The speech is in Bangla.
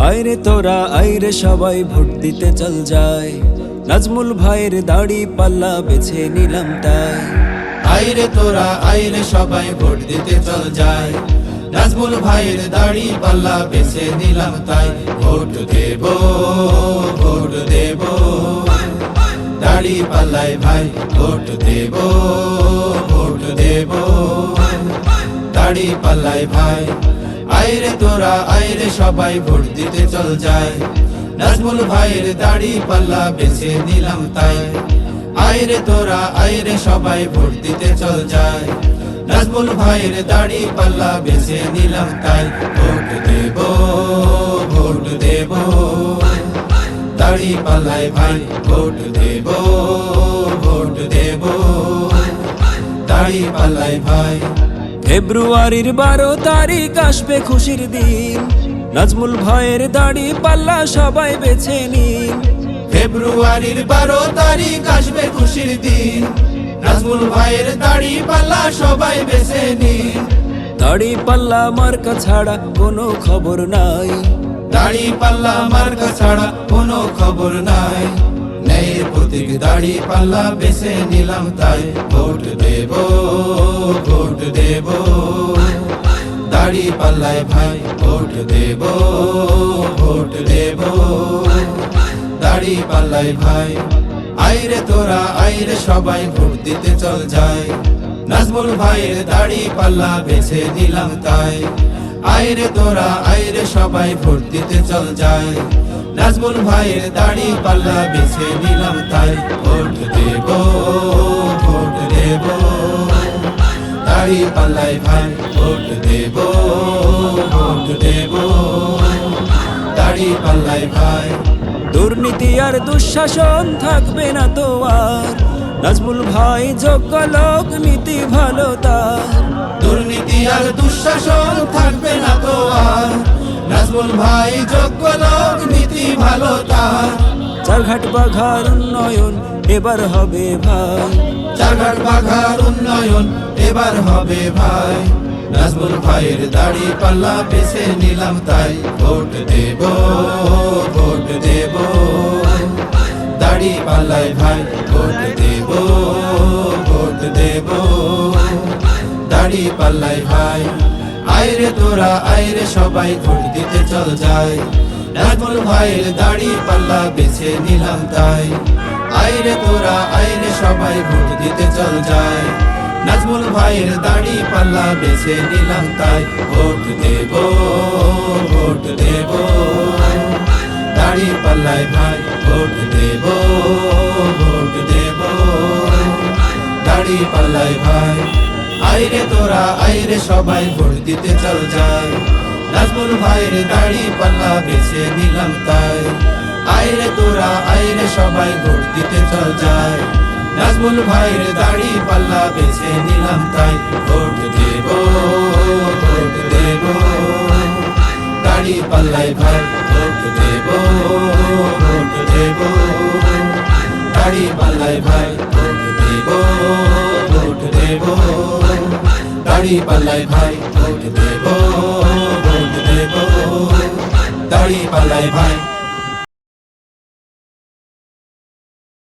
আইরে তোরা আইরে সবাই ভোট দিতে চল যায়, নাজমুল ভাইয়ের দাড়ি পাল্লা বেছে নিলাম তাই। আইরে তোরা আইরে সবাই ভোট দিতে চল যায়, নাজমুল ভাইয়ের দাড়ি পাল্লা বেছে নিলাম তাই। ভোট দেব ভোট দেব দাড়ি পাল্লায় ভাই, ভোট দেব ভোট দেব দাড়ি পাল্লায় ভাই। আইরে তোরা আইরে সবাই ভোট দিতে চল যায়, নাজমুল ভাইয়ের দাড়ি পাল্লা বেছে নিলাম তাই। আইরে তোরা আইরে সবাই ভোট দিতে চল যায়, নাজমুল ভাইয়ের দাড়ি পাল্লা বেছে নিলাম তাই। ভোট দেব ভোট দেব দাড়ি পাল্লায় ভাই, ভোট দেব ভোট দেব দাড়ি পাল্লায় ভাই। ফেব্রুয়ারির 12 তারিখ আসবে খুশির দিন, নাজমুল ভাইয়ের দাড়ি পাল্লা সবাই বেছে নিন। ফেব্রুয়ারির 12 তারিখ আসবে খুশির দিন, নাজমুল ভাইয়ের দাড়ি পাল্লা সবাই বেছে নিন। দাড়ি পাল্লা মার্কা ছাড়া কোনো খবর নাই, দাড়ি পাল্লা মার্কা ছাড়া কোনো খবর নাই। ন্যায়ের প্রতীক দাড়ি পাল্লা বেছে নিলাম তাই। ভোট দেব ভোট দেব দাড়ি পাল্লায় ভাই, ভোট দেব ভোট দেব দাড়ি পাল্লায় ভাই। আইরে তোরা আইরে সবাই ভোট দিতে চল যায়, নাজমুল ভাইয়ের দাড়ি পাল্লা বেছে নিলাম তাই। আইরে তোরা আইরে সবাই ভোট দিতে চল যায়, নাজমুল ভাইয়ের দাড়ি পাল্লা বেছে নিলাম তাই। ভোট দেব ভোট দেব দাড়ি পাল্লায় ভাই, ভোট দেব ভোট দেব দাড়ি পাল্লায় ভাই। দুর্নীতি আর দুঃশাসন থাকবে না তো আর, নাজমুল ভাই যোগ্য লোক, নীতি ভালো তার। দুর্নীতি আর দুঃশাসন থাকবে না তো আর, নাজমুল ভাই যোগ্য লোক, নীতি ভালো তার। চারঘাট বাঘার উন্নয়ন এবার হবে ভাই, চারঘাট বাঘার উন্নয়ন এবার হবে ভাই। নাজমুল ভাইয়ের দাড়ি পাল্লা বেছে নিলাম তাই। ভোট দেব ভোট দেব দাড়ি পাল্লায় ভাই, ভোট দেব ভোট দেব দাড়ি পাল্লায় ভাই। আইরে তোরা আইরে সবাই ভোট দিতে চল যায়, নাজমুল ভাইয়ের দাড়ি পাল্লা বেছে নিলাম তাই। আইরে তোরা আইরে সবাই ভোট দিতে চল যায়, নাজমুল ভাইয়ের দাড়ি পাল্লা বেছে নিলাম তাই। ভোট দেব ভোট দেব দাড়ি পাল্লায় ভাই, ভোট দেব ভোট দেব দাড়ি পাল্লায় ভাই। আইরে তোরা আইরে সবাই ভোট দিতে চল যায়, নাজমুল ভাইয়ের দাড়ি পাল্লা বেছে নিলাম তাই। আইরে তোরা আইরে সবাই ভোট দিতে চল যায়, নাজমুল ভাইয়ের দাড়ি পাল্লা বেছে নিলাম তাই। ভোট দেব ভোট দেব দাড়ি পাল্লায় ভাই, ভোট দেব ভোট দেব দাড়ি পাল্লায় ভাই, ভোট দেব ভোট দেব দাড়ি পাল্লায় ভাই, ভোট দেব ভোট দেব দাড়ি পাল্লায় ভাই।